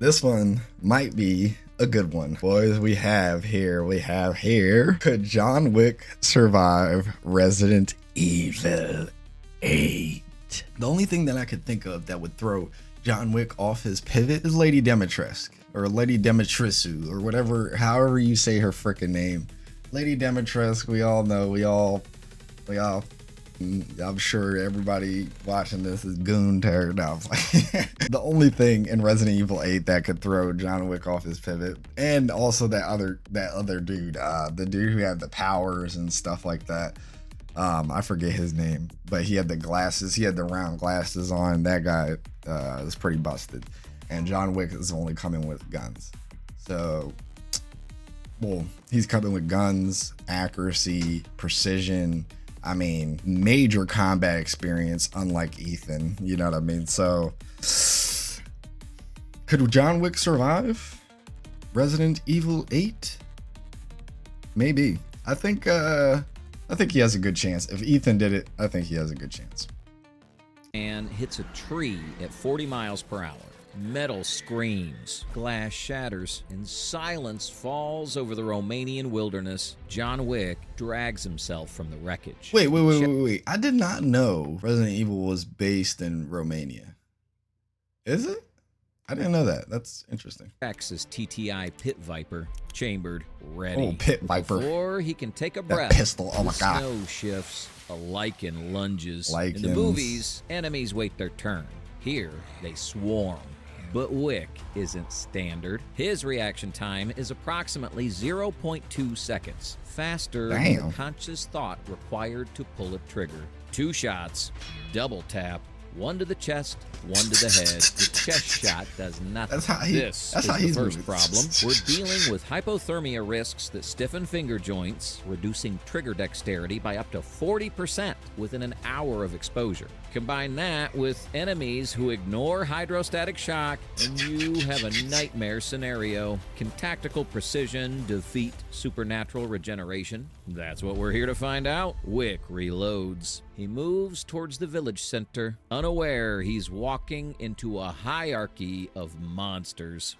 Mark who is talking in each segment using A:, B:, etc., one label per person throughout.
A: This one might be a good one. Boys, we have here, could John Wick survive Resident Evil 8? The only thing that I could think of that would throw John Wick off his pivot is Lady Dimitrescu, or Lady Dimitrescu, or whatever, however you say her freaking name. Lady Dimitrescu, we all know, I'm sure everybody watching this is goon teared up. The only thing in Resident Evil 8 that could throw John Wick off his pivot, and also that other dude, the dude who had the powers and stuff like that. I forget his name, but he had the glasses, he had the round glasses on. That guy is pretty busted, and John Wick is only coming with guns. So, well, he's coming with guns, accuracy, precision. I mean, major combat experience, unlike Ethan. You know what I mean? So, could John Wick survive Resident Evil 8? Maybe. I think he has a good chance. If Ethan did it, I think he has a good chance.
B: And hits a tree at 40 miles per hour. Metal screams, glass shatters, and silence falls over the Romanian wilderness. John Wick drags himself from the wreckage.
A: Wait. I did not know Resident Evil was based in Romania. Is it? I didn't know that. That's interesting.
B: Texas TTI Pit Viper, chambered, ready.
A: Oh, Pit Viper.
B: Before he can take a
A: That
B: breath,
A: pistol. Oh my God.
B: snow shifts, a lichen lunges.
A: Lycans.
B: In the movies, enemies wait their turn. Here, they swarm. But Wick isn't standard. His reaction time is approximately 0.2 seconds, faster than the conscious thought required to pull a trigger. 2 shots, double tap, one to the chest, one to the head. The chest shot does nothing. This is the first problem. We're dealing with hypothermia risks that stiffen finger joints, reducing trigger dexterity by up to 40% within an hour of exposure. Combine that with enemies who ignore hydrostatic shock, and you have a nightmare scenario. Can tactical precision defeat supernatural regeneration? That's what we're here to find out. Wick reloads. He moves towards the village center, unaware he's walking into a hierarchy of monsters.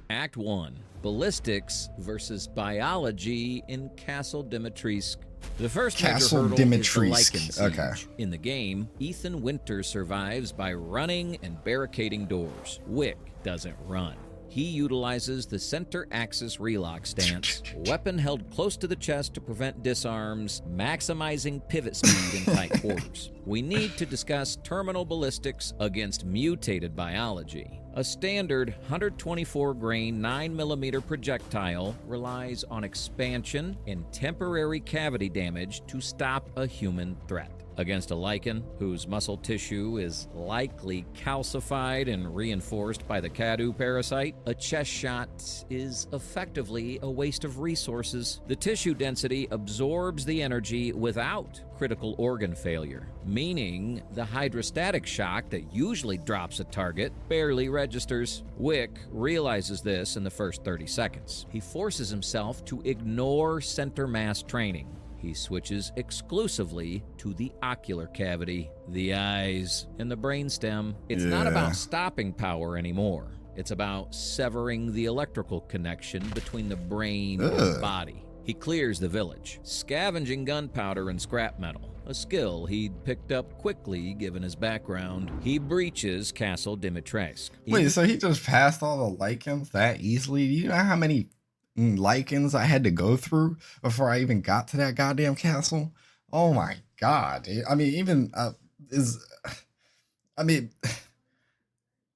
B: Act 1. Ballistics versus biology in Castle Dimitrescu. The first major hurdle is the Lycan siege.
A: Okay.
B: In the game, Ethan Winter survives by running and barricading doors. Wick doesn't run. He utilizes the center axis relock stance, weapon held close to the chest to prevent disarms, maximizing pivot speed in tight quarters. We need to discuss terminal ballistics against mutated biology. A standard 124 grain 9mm projectile relies on expansion and temporary cavity damage to stop a human threat. Against a lichen, whose muscle tissue is likely calcified and reinforced by the Cadu parasite, a chest shot is effectively a waste of resources. The tissue density absorbs the energy without critical organ failure, meaning the hydrostatic shock that usually drops a target barely registers. Wick realizes this in the first 30 seconds. He forces himself to ignore center mass training. He switches exclusively to the ocular cavity, the eyes, and the brainstem. It's not about stopping power anymore. It's about severing the electrical connection between the brain and the body. He clears the village, scavenging gunpowder and scrap metal, a skill he'd picked up quickly given his background. He breaches Castle Dimitrescu.
A: Wait, so he just passed all the Lycans that easily? Do you know how many Lycans I had to go through before I even got to that goddamn castle? Oh my God, dude. I mean,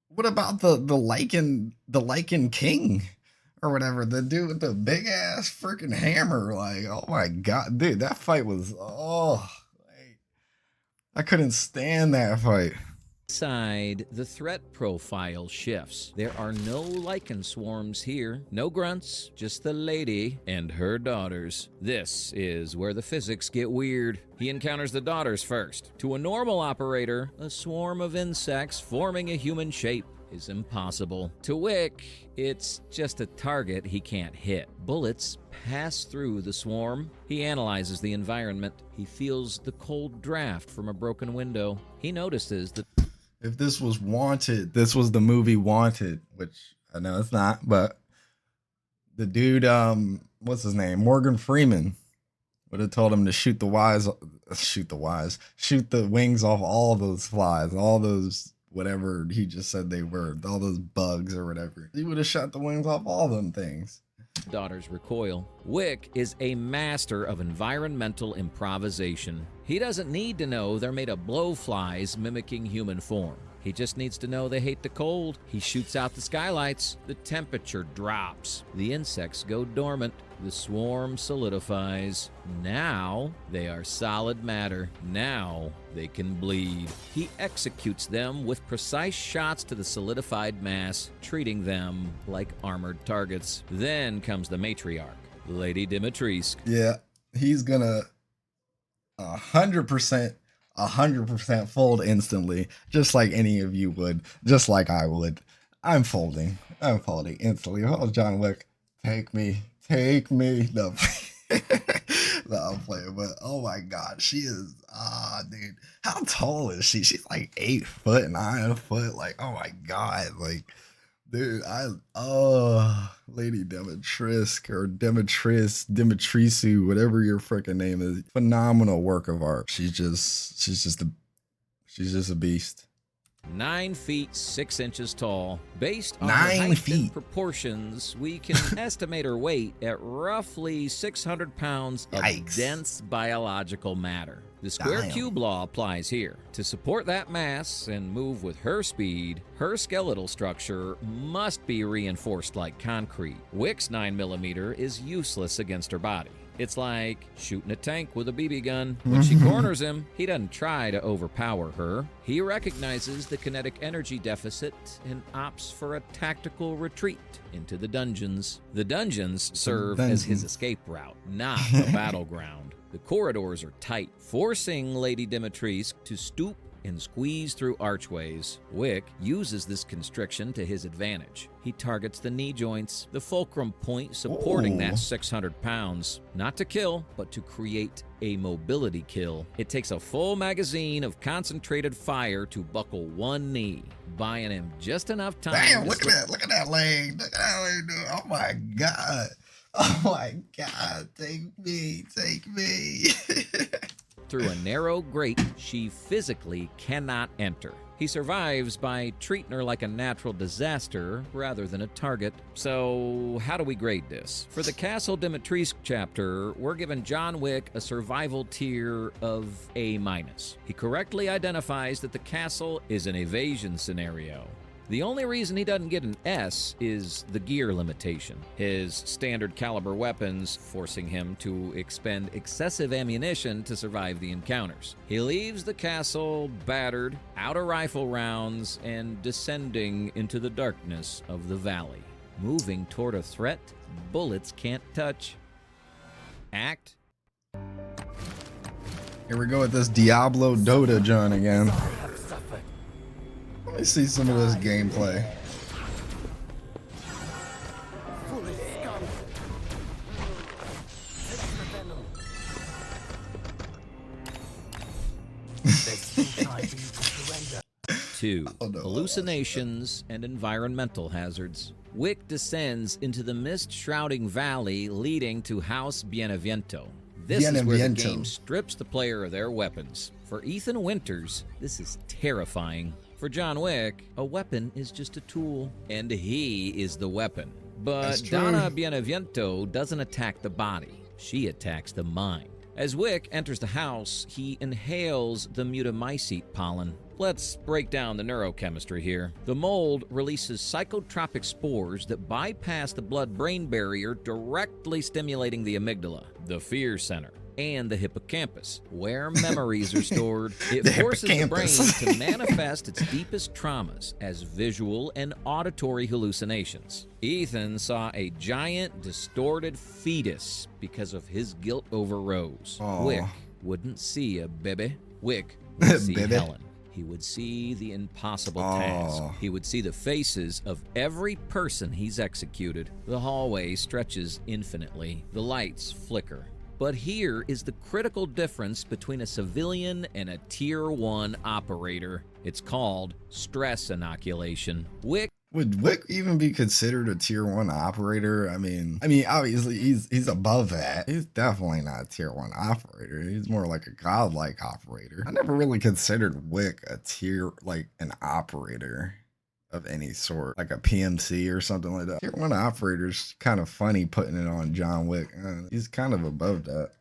A: what about the Lycan King or whatever, the dude with the big ass freaking hammer? Like, oh my God, dude, that fight was I couldn't stand that fight.
B: Inside, the threat profile shifts. There are no lichen swarms here. No grunts, just the lady and her daughters. This is where the physics get weird. He encounters the daughters first. To a normal operator, a swarm of insects forming a human shape is impossible. To Wick, it's just a target he can't hit. Bullets pass through the swarm. He analyzes the environment. He feels the cold draft from a broken window. He notices that
A: if this was Wanted, this was the movie Wanted, which I know it's not, but the dude, what's his name? Morgan Freeman would have told him to shoot the wings off all those flies, all those whatever he just said they were, all those bugs or whatever. He would have shot the wings off all them things.
B: Daughters recoil. Wick is a master of environmental improvisation. He doesn't need to know they're made of blowflies mimicking human form. He just needs to know they hate the cold. He shoots out the skylights. The temperature drops. The insects go dormant. The swarm solidifies. Now they are solid matter. Now they can bleed. He executes them with precise shots to the solidified mass, treating them like armored targets. Then comes the matriarch, Lady Dimitrescu.
A: Yeah, he's gonna 100% fold instantly, just like any of you would, just like I would. I'm folding instantly. Oh, John Wick, take me. No, no, I'm playing, but oh my god, she is, dude, how tall is she? She's like 8 foot, 9 foot, like, oh my god, like, dude, Lady Dimitrescu or Dimitrescu, whatever your freaking name is, phenomenal work of art. She's just a beast.
B: 9 feet 6 inches tall. Based on
A: 9
B: her height
A: feet.
B: and proportions, we can estimate her weight at roughly 600 pounds of
A: Yikes.
B: dense biological matter. The square
A: Damn.
B: cube law applies here. To support that mass and move with her speed, her skeletal structure must be reinforced like concrete. Wick's 9mm is useless against her body. It's like shooting a tank with a BB gun. When she corners him, he doesn't try to overpower her. He recognizes the kinetic energy deficit and opts for a tactical retreat into the dungeons. The dungeons serve as his escape route, not a battleground. The corridors are tight, forcing Lady Dimitrescu to stoop and squeeze through archways. Wick uses this constriction to his advantage. He targets the knee joints, the fulcrum point supporting that 600 pounds, not to kill, but to create a mobility kill. It takes a full magazine of concentrated fire to buckle one knee, buying him just enough time.
A: Damn, look at that leg. Look at that leg, dude. Oh my god. Oh my god. Take me.
B: Through a narrow grate she physically cannot enter. He survives by treating her like a natural disaster rather than a target. So how do we grade this? For the Castle Dimitrescu chapter, we're giving John Wick a survival tier of A-. He correctly identifies that the castle is an evasion scenario. The only reason he doesn't get an S is the gear limitation. His standard caliber weapons forcing him to expend excessive ammunition to survive the encounters. He leaves the castle battered, out of rifle rounds, and descending into the darkness of the valley, moving toward a threat bullets can't touch. Act.
A: Here we go with this Diablo Dota John again. Let me see some of this gameplay.
B: Two, hallucinations and environmental hazards. Wick descends into the mist-shrouding valley leading to House Beneviento. This is where the game strips the player of their weapons. For Ethan Winters, this is terrifying. For John Wick, a weapon is just a tool, and he is the weapon. But Donna Beneviento doesn't attack the body. She attacks the mind. As Wick enters the house, he inhales the mutamycete pollen. Let's break down the neurochemistry here. The mold releases psychotropic spores that bypass the blood-brain barrier, directly stimulating the amygdala, the fear center, and the hippocampus, where memories are stored. It forces the brain to manifest its deepest traumas as visual and auditory hallucinations. Ethan saw a giant, distorted fetus because of his guilt over Rose.
A: Aww.
B: Wick wouldn't see a baby. Wick would see Helen. He would see the impossible task. He would see the faces of every person he's executed. The hallway stretches infinitely. The lights flicker. But here is the critical difference between a civilian and a Tier 1 operator. It's called stress inoculation. Wick
A: Would Wick even be considered a tier 1 operator? I mean, obviously he's above that. He's definitely not a tier 1 operator. He's more like a godlike operator. I never really considered Wick a tier, like an operator of any sort, like a PMC or something like that. Tier 1 operator's kind of funny putting it on John Wick. He's kind of above that.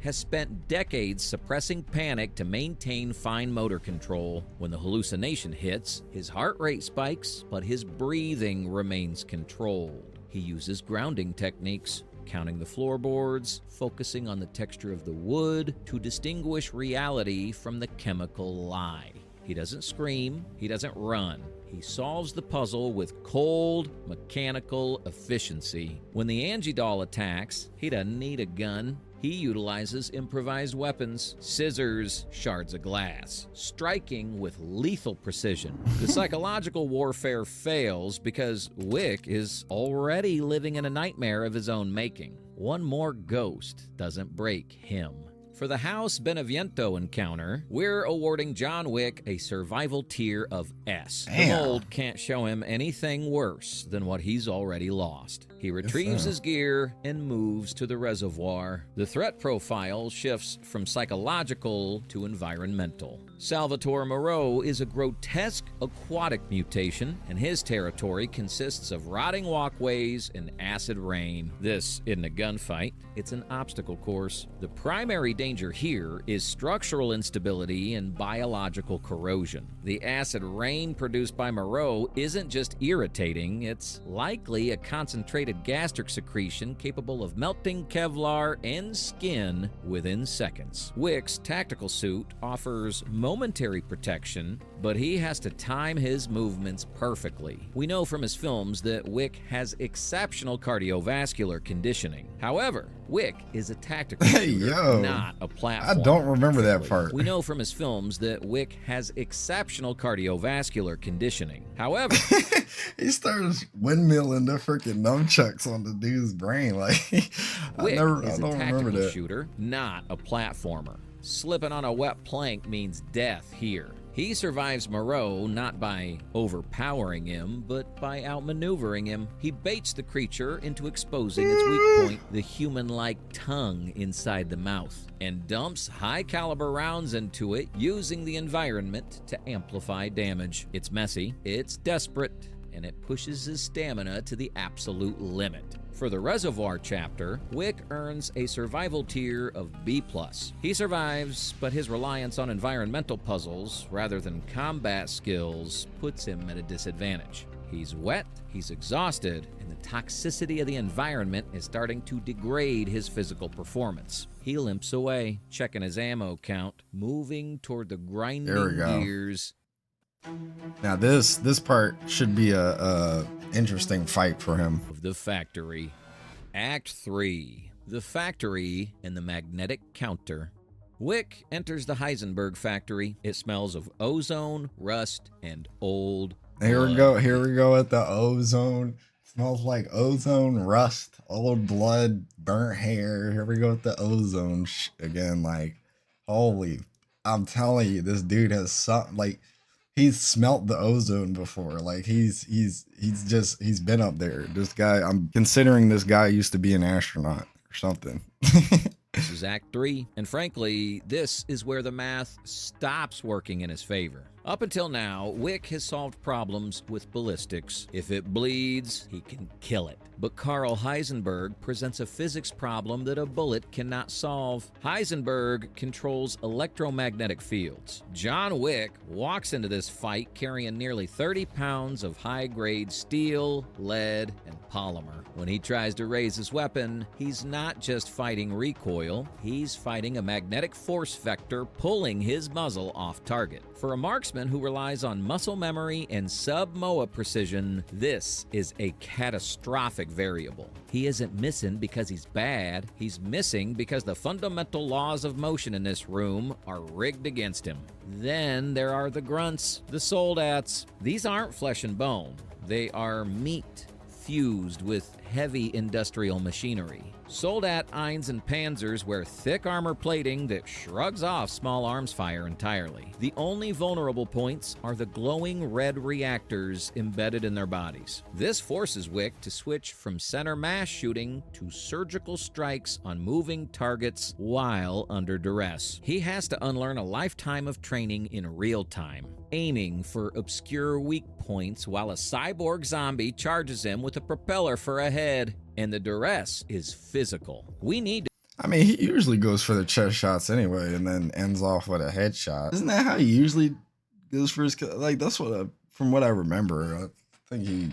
B: Has spent decades suppressing panic to maintain fine motor control. When the hallucination hits, his heart rate spikes, but his breathing remains controlled. He uses grounding techniques, counting the floorboards, focusing on the texture of the wood to distinguish reality from the chemical lie. He doesn't scream, he doesn't run. He solves the puzzle with cold, mechanical efficiency. When the Angie doll attacks, he doesn't need a gun. He utilizes improvised weapons, scissors, shards of glass, striking with lethal precision. The psychological warfare fails because Wick is already living in a nightmare of his own making. One more ghost doesn't break him. For the House Beneviento encounter, we're awarding John Wick a survival tier of S.
A: Damn.
B: The mold can't show him anything worse than what he's already lost. He retrieves his gear and moves to the reservoir. The threat profile shifts from psychological to environmental. Salvatore Moreau is a grotesque aquatic mutation, and his territory consists of rotting walkways and acid rain. This isn't a gunfight, it's an obstacle course. The primary danger here is structural instability and biological corrosion. The acid rain produced by Moreau isn't just irritating, it's likely a concentrated gastric secretion capable of melting Kevlar and skin within seconds. Wick's tactical suit offers momentary protection, but he has to time his movements perfectly. We know from his films that Wick has exceptional cardiovascular conditioning. However, Wick is a tactical shooter, not a platform.
A: I don't remember that part.
B: We know from his films that Wick has exceptional cardiovascular conditioning. However,
A: he starts windmilling the freaking nunchucks on the dude's brain. Like,
B: Wick is
A: I don't
B: a
A: remember
B: tactical
A: that.
B: shooter, not a platformer. Slipping on a wet plank means death here. He survives Moreau not by overpowering him, but by outmaneuvering him. He baits the creature into exposing its weak point, the human-like tongue inside the mouth, and dumps high-caliber rounds into it, using the environment to amplify damage. It's messy, it's desperate, and it pushes his stamina to the absolute limit. For the Reservoir chapter, Wick earns a survival tier of B+. He survives, but his reliance on environmental puzzles rather than combat skills puts him at a disadvantage. He's wet, he's exhausted, and the toxicity of the environment is starting to degrade his physical performance. He limps away, checking his ammo count, moving toward the grinding gears.
A: Now this part should be a interesting fight for him.
B: Of the factory. Act 3. The factory and the magnetic counter. Wick enters the Heisenberg factory. It smells of ozone, rust, and old
A: Here we
B: blood.
A: go at the ozone. Smells like ozone, rust, old blood, burnt hair. Here we go with the ozone again. Like, holy, I'm telling you, this dude has something. Like, he's smelt the ozone before. Like, he's been up there. This guy, I'm considering this guy used to be an astronaut or something.
B: This is Act 3, and frankly, this is where the math stops working in his favor. Up until now, Wick has solved problems with ballistics. If it bleeds, he can kill it. But Carl Heisenberg presents a physics problem that a bullet cannot solve. Heisenberg controls electromagnetic fields. John Wick walks into this fight carrying nearly 30 pounds of high-grade steel, lead, and polymer. When he tries to raise his weapon, he's not just fighting recoil, he's fighting a magnetic force vector pulling his muzzle off target. For a marksman who relies on muscle memory and sub-MOA precision, this is a catastrophic variable. He isn't missing because he's bad, he's missing because the fundamental laws of motion in this room are rigged against him. Then there are the grunts, the soldats. These aren't flesh and bone, they are meat, infused with heavy industrial machinery. Soldat, 8's, and Panzers wear thick armor plating that shrugs off small arms fire entirely. The only vulnerable points are the glowing red reactors embedded in their bodies. This forces Wick to switch from center mass shooting to surgical strikes on moving targets while under duress. He has to unlearn a lifetime of training in real time, aiming for obscure weak points while a cyborg zombie charges him with a propeller for a head. And the duress is physical. We need to...
A: I mean, he usually goes for the chest shots anyway and then ends off with a headshot. Isn't that how he usually goes for his kill? Like, that's what from what I remember. I think he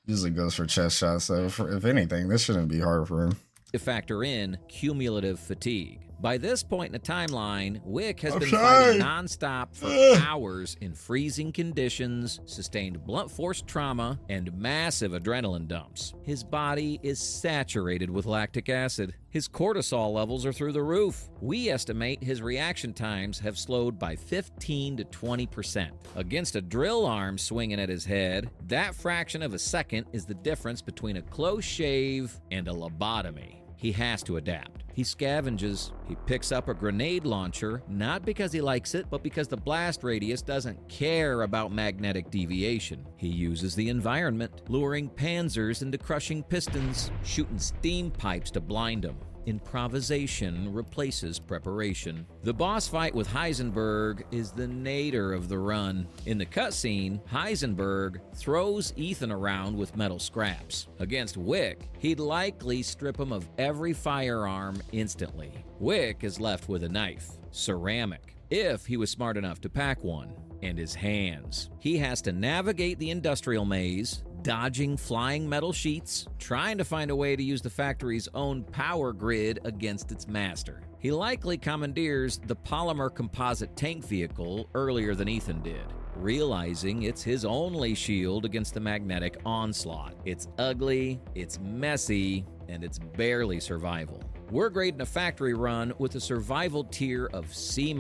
A: usually goes for chest shots. So, if anything, this shouldn't be hard for him.
B: To factor in cumulative fatigue. By this point in the timeline, Wick has been fighting nonstop for hours in freezing conditions, sustained blunt force trauma, and massive adrenaline dumps. His body is saturated with lactic acid. His cortisol levels are through the roof. We estimate his reaction times have slowed by 15 to 20%. Against a drill arm swinging at his head, that fraction of a second is the difference between a close shave and a lobotomy. He has to adapt. He scavenges. He picks up a grenade launcher, not because he likes it, but because the blast radius doesn't care about magnetic deviation. He uses the environment, luring Panzers into crushing pistons, shooting steam pipes to blind them. Improvisation replaces preparation. The boss fight with Heisenberg is the nadir of the run. In the cutscene, Heisenberg throws Ethan around with metal scraps. Against Wick, he'd likely strip him of every firearm instantly. Wick is left with a knife, ceramic, if he was smart enough to pack one, and his hands. He has to navigate the industrial maze, dodging flying metal sheets, trying to find a way to use the factory's own power grid against its master. He likely commandeers the polymer composite tank vehicle earlier than Ethan did, realizing it's his only shield against the magnetic onslaught. It's ugly, it's messy, and it's barely survival. We're grading a factory run with a survival tier of C-.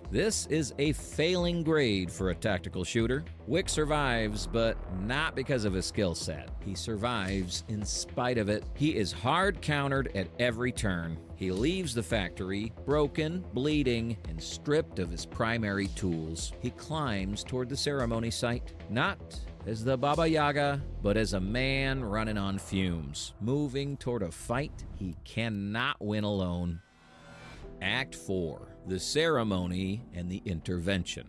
B: This is a failing grade for a tactical shooter. Wick survives, but not because of his skill set. He survives in spite of it. He is hard countered at every turn. He leaves the factory broken, bleeding, and stripped of his primary tools. He climbs toward the ceremony site, not as the Baba Yaga, but as a man running on fumes, moving toward a fight he cannot win alone. Act 4, the ceremony and the intervention.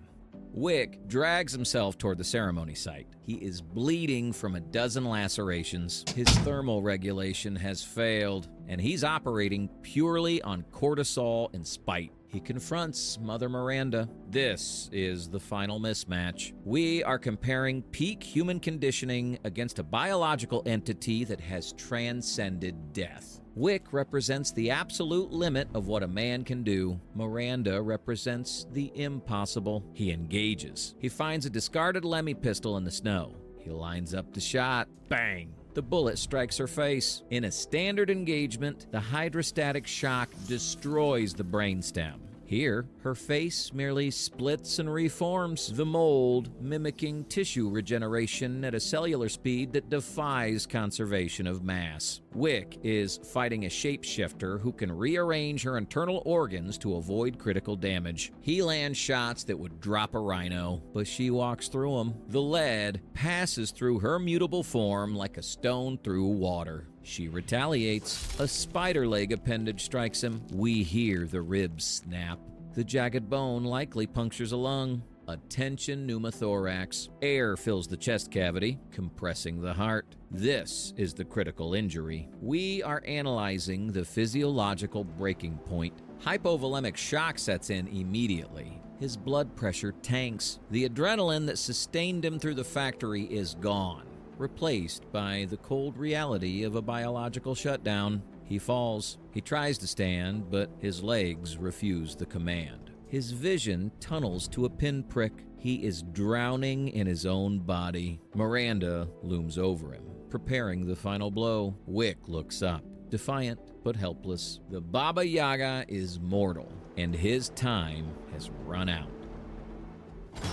B: Wick drags himself toward the ceremony site. He is bleeding from a dozen lacerations. His thermal regulation has failed, and he's operating purely on cortisol and spite. He confronts Mother Miranda. This is the final mismatch. We are comparing peak human conditioning against a biological entity that has transcended death. Wick represents the absolute limit of what a man can do. Miranda represents the impossible. He engages. He finds a discarded Lemmy pistol in the snow. He lines up the shot. Bang! The bullet strikes her face. In a standard engagement, the hydrostatic shock destroys the brainstem. Here, her face merely splits and reforms, the mold mimicking tissue regeneration at a cellular speed that defies conservation of mass. Wick is fighting a shapeshifter who can rearrange her internal organs to avoid critical damage. He lands shots that would drop a rhino, but she walks through them. The lead passes through her mutable form like a stone through water. She retaliates. A spider leg appendage strikes him. We hear the ribs snap. The jagged bone likely punctures a lung. A tension pneumothorax. Air fills the chest cavity, compressing the heart. This is the critical injury. We are analyzing the physiological breaking point. Hypovolemic shock sets in immediately. His blood pressure tanks. The adrenaline that sustained him through the factory is gone, replaced by the cold reality of a biological shutdown. He falls. He tries to stand, but his legs refuse the command. His vision tunnels to a pinprick. He is drowning in his own body. Miranda looms over him, preparing the final blow. Wick looks up, defiant but helpless. The Baba Yaga is mortal, and his time has run out.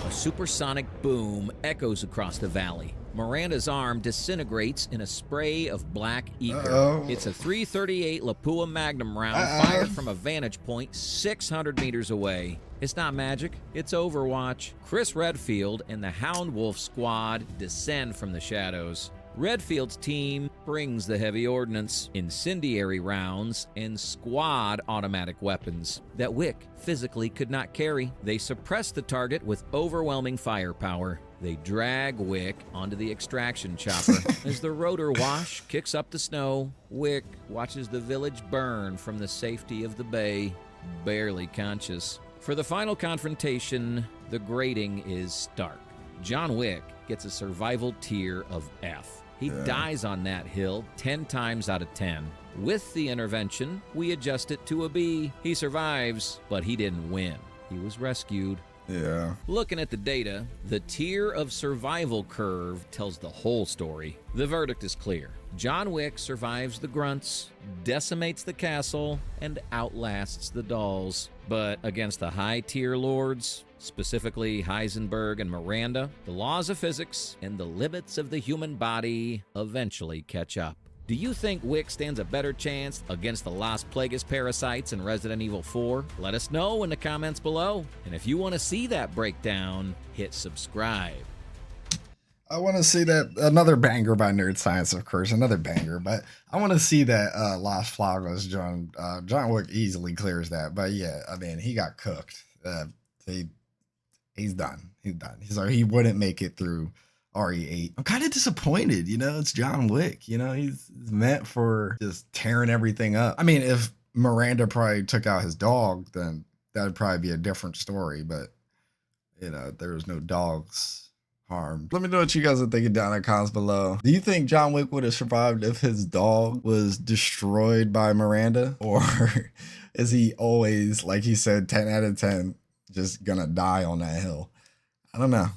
B: A supersonic boom echoes across the valley. Miranda's arm disintegrates in a spray of black ether. It's a .338 Lapua Magnum round fired from a vantage point 600 meters away. It's not magic, it's Overwatch. Chris Redfield and the Hound Wolf squad descend from the shadows. Redfield's team brings the heavy ordnance, incendiary rounds, and squad automatic weapons that Wick physically could not carry. They suppress the target with overwhelming firepower. They drag Wick onto the extraction chopper. As the rotor wash kicks up the snow, Wick watches the village burn from the safety of the bay, barely conscious. For the final confrontation, the grading is stark. John Wick gets a survival tier of F. He dies on that hill 10 times out of 10. With the intervention, we adjust it to a B. He survives, but he didn't win. He was rescued.
A: Yeah.
B: Looking at the data, the tier of survival curve tells the whole story. The verdict is clear. John Wick survives the grunts, decimates the castle, and outlasts the dolls. But against the high-tier lords, specifically Heisenberg and Miranda, the laws of physics and the limits of the human body eventually catch up. Do you think Wick stands a better chance against the Las Plagas parasites in Resident Evil 4? Let us know in the comments below. And if you want to see that breakdown, hit subscribe.
A: I want to see that, another banger by Nerd Science, of course, another banger, but I want to see that Las Plagas. John Wick easily clears that, but yeah, I mean, he got cooked. He's done. He's done. He wouldn't make it through RE8. I'm kind of disappointed, you know, it's John Wick, you know, he's meant for just tearing everything up. I mean, if Miranda probably took out his dog, then that'd probably be a different story, but you know, there was no dogs harmed. Let me know what you guys are thinking down in the comments below. Do you think John Wick would have survived if his dog was destroyed by Miranda? Or is he always, like he said, 10 out of 10, just gonna die on that hill? I don't know.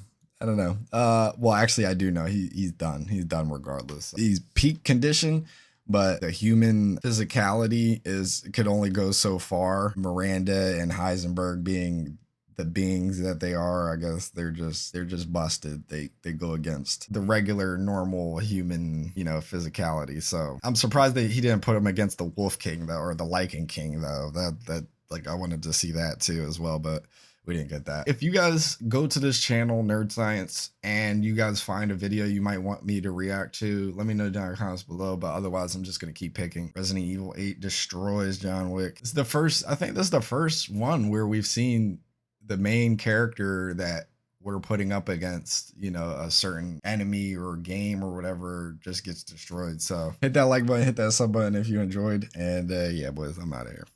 A: Well, actually, I do know he's done. He's done regardless. He's peak condition, but the human physicality could only go so far. Miranda and Heisenberg being the beings that they are, I guess they're just busted. They go against the regular, normal human, you know, physicality. So I'm surprised that he didn't put him against the Wolf King though, or the Lycan King though. That like I wanted to see that too as well, but we didn't get that. If you guys go to this channel, Nerd Science, and you guys find a video you might want me to react to, let me know down in the comments below. But otherwise, I'm just going to keep picking. Resident Evil 8 destroys John Wick. It's the first, I think this is the first one where we've seen the main character that we're putting up against, you know, a certain enemy or game or whatever just gets destroyed. So hit that like button, hit that sub button if you enjoyed. And yeah, boys, I'm out of here.